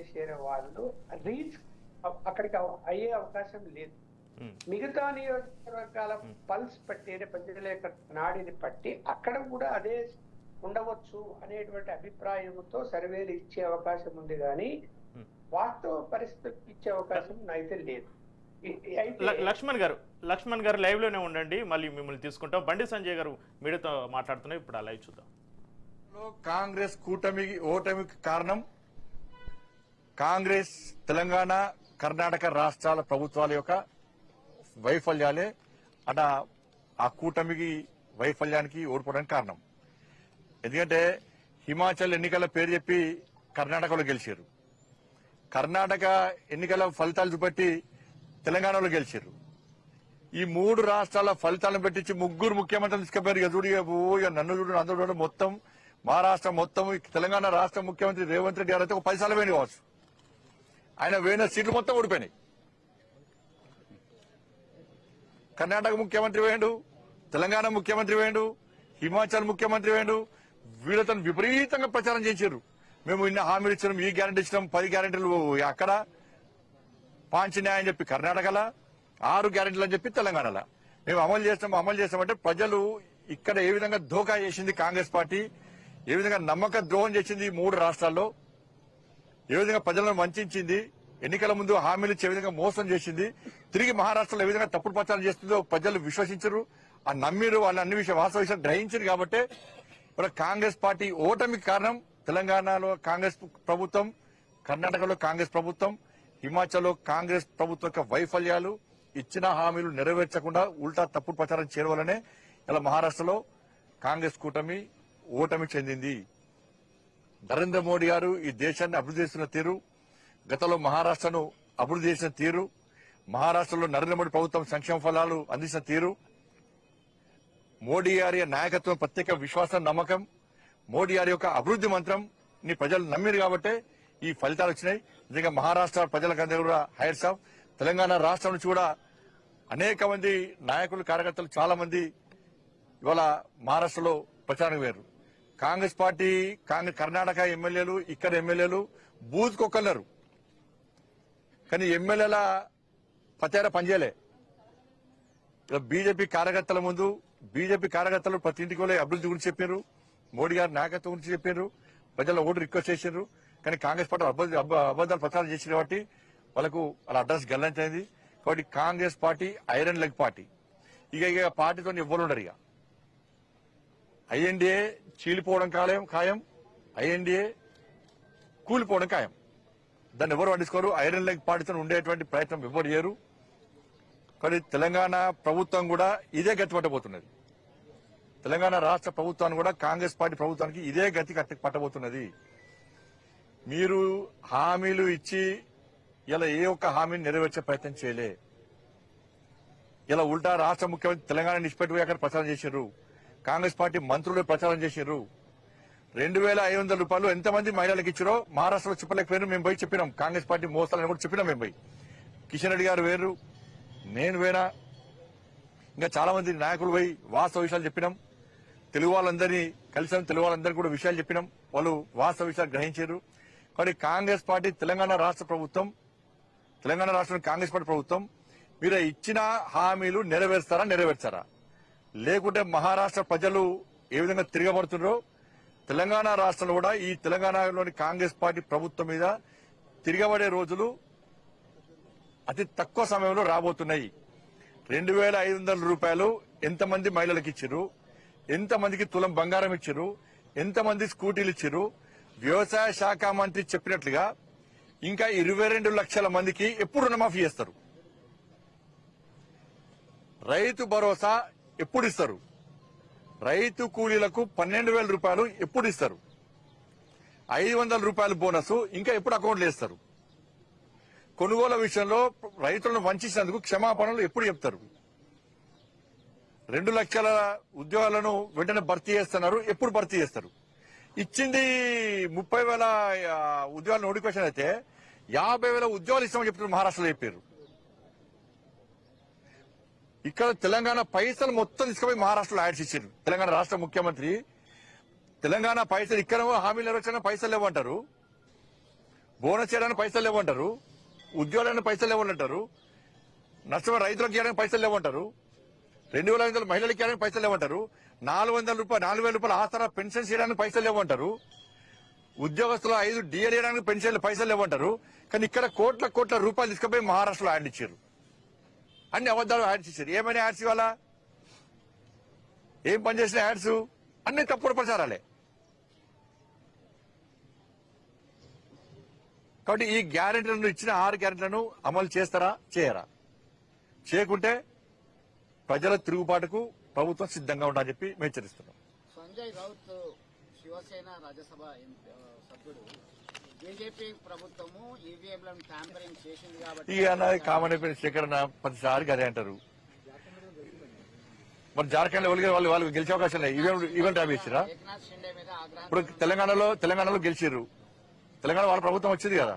చేసే వాళ్ళు రీచ్ అక్కడికి అయ్యే అవకాశం లేదు. మిగతా నియోజకవర్గాల పల్స్ పట్టి ప్రజల యొక్క నాడిని పట్టి అక్కడ కూడా అదే ఉండవచ్చు అనేటువంటి అభిప్రాయంతో సర్వేలు ఇచ్చే అవకాశం ఉంది, కానీ వాస్తవ పరిస్థితులకు ఇచ్చే అవకాశం అయితే లేదు. లక్ష్మణ్ గారు లైవ్ లోనే ఉండండి, మళ్ళీ మిమ్మల్ని తీసుకుంటాం. బండి సంజయ్ గారు మీడియాతో మాట్లాడుతున్నారు, ఇప్పుడు ఆ లైవ్ చూద్దాం. కాంగ్రెస్ కూటమికి ఓటమికి కారణం కాంగ్రెస్ తెలంగాణ కర్ణాటక రాష్ట్రాల ప్రభుత్వాల యొక్క వైఫల్యాలే అట ఆ కూటమికి వైఫల్యానికి ఓడిపోవడానికి కారణం. ఎందుకంటే హిమాచల్ ఎన్నికల పేరు చెప్పి కర్ణాటకలో గెలిచారు, కర్ణాటక ఎన్నికల ఫలితాలు చూపెట్టి తెలంగాణలో గెలిచారు. ఈ మూడు రాష్ట్రాల ఫలితాలను పెట్టించి ముగ్గురు ముఖ్యమంత్రులు తీసుకుపోయారు. ఇక చూడు, ఇక నన్ను చూడు, అందరూ చూడు, మొత్తం మహారాష్ట్ర మొత్తం తెలంగాణ రాష్ట్ర ముఖ్యమంత్రి రేవంత్ రెడ్డి గారు అయితే ఒక 10 సార్లు వేయండి కావచ్చు. ఆయన వేయిన సీట్లు మొత్తం ఓడిపోయినాయి. కర్ణాటక ముఖ్యమంత్రి వేయండు, తెలంగాణ ముఖ్యమంత్రి వేయండు, హిమాచల్ ముఖ్యమంత్రి వేయండు. వీళ్ళతో విపరీతంగా ప్రచారం చేశారు. మేము ఇన్ని హామీలు ఇచ్చినాం, ఈ గ్యారెంటీ ఇచ్చినాం, 10 గ్యారెంటీలు అక్కడ, పాంచన్యాయం అని చెప్పి కర్ణాటకలో, 6 గ్యారెంటీలు అని చెప్పి తెలంగాణలో మేము అమలు చేస్తామంటే ప్రజలు ఇక్కడ ఏ విధంగా ధోకా చేసింది కాంగ్రెస్ పార్టీ, ఏ విధంగా నమ్మక ద్రోహం చేసింది ఈ 3 రాష్ట్రాల్లో, ఏ విధంగా ప్రజలను వంచింది, ఎన్నికల ముందు హామీలు ఇచ్చే విధంగా మోసం చేసింది, తిరిగి మహారాష్ట్రలో ఏ విధంగా తప్పుడు ప్రచారం చేస్తుందో ప్రజలు విశ్వసించరు, ఆ నమ్మిరు, వాళ్ళ అన్ని వాస్తవ విషయం గ్రహించారు. కాబట్టి ఇప్పుడు కాంగ్రెస్ పార్టీ ఓటమికి కారణం తెలంగాణలో కాంగ్రెస్ ప్రభుత్వం, కర్ణాటకలో కాంగ్రెస్ ప్రభుత్వం, హిమాచల్లో కాంగ్రెస్ ప్రభుత్వం యొక్క వైఫల్యాలు, ఇచ్చిన హామీలు నెరవేర్చకుండా ఉల్టా తప్పుడు ప్రచారం చేయడం వల్లనే ఇలా మహారాష్ట్రలో కాంగ్రెస్ కూటమి ఓటమి చెందింది. నరేంద్ర మోడీ గారు ఈ దేశాన్ని అభివృద్ధి చేస్తున్న తీరు, గతంలో మహారాష్ట్రను అభివృద్ధి చేసిన తీరు, మహారాష్ట్రలో నరేంద్ర మోడీ ప్రభుత్వం సంక్షేమ ఫలాలు అందించిన తీరు, మోడీ గారి నాయకత్వం ప్రత్యేక విశ్వాసం నమ్మకం, మోడీ గారి యొక్క అభివృద్ధి మంత్రం ని ప్రజలు నమ్మిరు కాబట్టే ఈ ఫలితాలు వచ్చినాయి. నిజంగా మహారాష్ట్ర ప్రజలకందరూ కూడా హైర్స్ ఆఫ్. తెలంగాణ రాష్ట్రం నుంచి కూడా అనేక మంది నాయకులు కార్యకర్తలు చాలా మంది ఇవాళ మహారాష్ట్రలో ప్రచారం వేరు. కాంగ్రెస్ పార్టీ కర్ణాటక ఎమ్మెల్యేలు, ఇక్కడ ఎమ్మెల్యేలు బూత్కొక్కన్నారు, కానీ ఎమ్మెల్యేల పతేర పనిచేయలే. బీజేపీ కార్యకర్తల ముందు బీజేపీ కార్యకర్తలు ప్రతి ఇంటికి వెళ్ళి అభివృద్ధి గురించి చెప్పారు, మోడీ గారి నాయకత్వం గురించి చెప్పారు, ప్రజల ఓటు రిక్వెస్ట్ చేశారు. కానీ కాంగ్రెస్ పార్టీ అబద్దాలు ప్రచారం చేసిన కాబట్టి వాళ్ళకు వాళ్ళ అడ్రస్ గల్లంతైంది. కాబట్టి Congress party iron leg party. ఇక పార్టీతో ఎవ్వరు ఉండరు. ఇక ఐఎన్డీఏ చీలిపోవడం ఖాయం, ఐఎన్డీఏ కూలిపోవడం ఖాయం. దాన్ని ఎవరు పట్టించుకోరు. ఐరన్ లెగ్ పార్టీతో ఉండేటువంటి ప్రయత్నం ఎవరు చేయరు. కానీ తెలంగాణ ప్రభుత్వం కూడా ఇదే గతి పట్టబోతున్నది. తెలంగాణ రాష్ట్ర ప్రభుత్వాన్ని కూడా కాంగ్రెస్ పార్టీ ప్రభుత్వానికి ఇదే గతి పట్టబోతున్నది. మీరు హామీలు ఇచ్చి ఇలా ఏ ఒక్క హామీని నెరవేర్చే ప్రయత్నం చేయలే. ఇలా ఉల్టా రాష్ట్ర ముఖ్యమంత్రి తెలంగాణ నిష్పెట్టుకుని అక్కడ ప్రచారం చేశారు. కాంగ్రెస్ పార్టీ మంత్రులు ప్రచారం చేశారు. 2,500 రూపాయలు ఎంతమంది మహిళలకు ఇచ్చారో మహారాష్ట్రలో చెప్పలేకపోయారు. మేము పోయి చెప్పినాం, కాంగ్రెస్ పార్టీ మోస్తాలని కూడా చెప్పినాం. మేము పోయి కిషన్ రెడ్డి గారు వేరు, నేను వేనా, ఇంకా చాలా మంది నాయకులు పోయి వాస్తవ విషయాలు చెప్పినాం. తెలుగు వాళ్ళందరినీ కలిసాం, తెలుగు వాళ్ళందరికీ కూడా విషయాలు చెప్పినాం. వాళ్ళు వాస్తవ విషయాలు గ్రహించారు. కాబట్టి కాంగ్రెస్ పార్టీ తెలంగాణ రాష్ట్ర ప్రభుత్వం, తెలంగాణ రాష్ట్రంలో కాంగ్రెస్ పార్టీ ప్రభుత్వం మీరు ఇచ్చిన హామీలు నెరవేర్చారా? లేకుంటే మహారాష్ట్ర ప్రజలు ఏ విధంగా తిరగబడుతున్నారో తెలంగాణ రాష్ట్రంలో కూడా ఈ తెలంగాణలోని కాంగ్రెస్ పార్టీ ప్రభుత్వం మీద తిరగబడే రోజులు అతి తక్కువ సమయంలో రాబోతున్నాయి. 2,500 రూపాయలు ఎంతమంది మహిళలకు ఇచ్చారు, ఎంతమందికి తులం బంగారం ఇచ్చారు, ఎంతమంది స్కూటీలు ఇచ్చారు? వ్యవసాయ శాఖ మంత్రి చెప్పినట్లుగా ఇంకా 22 లక్షల మందికి ఎప్పుడు రుణమాఫీ చేస్తారు? రైతు భరోసా ఎప్పుడు ఇస్తారు? రైతు కూలీలకు 12,000 రూపాయలు ఎప్పుడు ఇస్తారు? 500 రూపాయల బోనస్ ఇంకా ఎప్పుడు అకౌంట్లో వేస్తారు? కొనుగోలు విషయంలో రైతులను వంచినందుకు క్షమాపణలు ఎప్పుడు చెప్తారు? 2 లక్షల ఉద్యోగాలను వెంటనే భర్తీ చేస్తున్నారు, ఎప్పుడు భర్తీ చేస్తారు? ఇచ్చింది 30,000 ఉద్యోగాల నోటిఫికేషన్ అయితే 50,000 ఉద్యోగాలు ఇస్తామని చెప్తున్నారు, మహారాష్ట్రలో చెప్పారు. ఇక్కడ తెలంగాణ పైసలు మొత్తం తీసుకుపోయి మహారాష్ట్రలో యాడ్స్ ఇచ్చారు. తెలంగాణ రాష్ట్ర ముఖ్యమంత్రి తెలంగాణ పైసలు ఇక్కడ హామీలు నెరవేర్చిన పైసలు లేవంటారు. బోనస్ చేయడానికి పైసలు లేవంటారు, ఉద్యోగాలకు పైసలు లేవంటారు, నష్టమైన రైతులకు చేయడానికి పైసలు లేవంటారు, 2,500 మహిళలకు చేయడానికి పైసలు లేవంటారు, 4,000 రూపాయలు ఆసరా పెన్షన్ చేయడానికి పైసలు లేవంటారు, ఉద్యోగస్తులు 5 డిఎల్ చేయడానికి పెన్షన్ పైసలు లేవంటారు. కానీ ఇక్కడ కోట్ల రూపాయలు తీసుకుపోయి మహారాష్ట్రలో యాడ్ ఇచ్చారు. అన్ని అబద్ధాలు యాడ్స్ ఇచ్చారు. ఏమైనా యాడ్స్ ఇవ్వాలా? ఏం పనిచేసిన యాడ్స్ అన్ని తప్పుడు ప్రచారాలే. కాబట్టి ఈ గ్యారెంటీలను ఇచ్చిన 6 గ్యారెంటీలను అమలు చేస్తారా, చేయరా? చేయకుంటే ప్రజల తిరుగుబాటుకు ప్రభుత్వం సిద్ధంగా ఉండాలని చెప్పి మేము హెచ్చరిస్తున్నాం. సంజయ్ రౌత్ శివసేన రాజ్యసభ సభ్యుడు బీజేపీ ప్రభుత్వము ఈవీఎంలను ట్యాంపరింగ్ చేసింది కాబట్టి ఇక కామన్ అయిపోయిన సేకరణ ప్రతిసారి అదే అంటారు. మరి జార్ఖండ్ లో వాళ్ళు గెలిచే అవకాశం లేదు. ఈవెంట్ ట్యాబ్ ఇచ్చిరా? ఏక్నాథ్ షిండే మీద ఆగ్రహం ఇప్పుడు తెలంగాణలో గెలిచిర్రు. తెలంగాణ వాళ్ళ ప్రభుత్వం వచ్చింది కదా.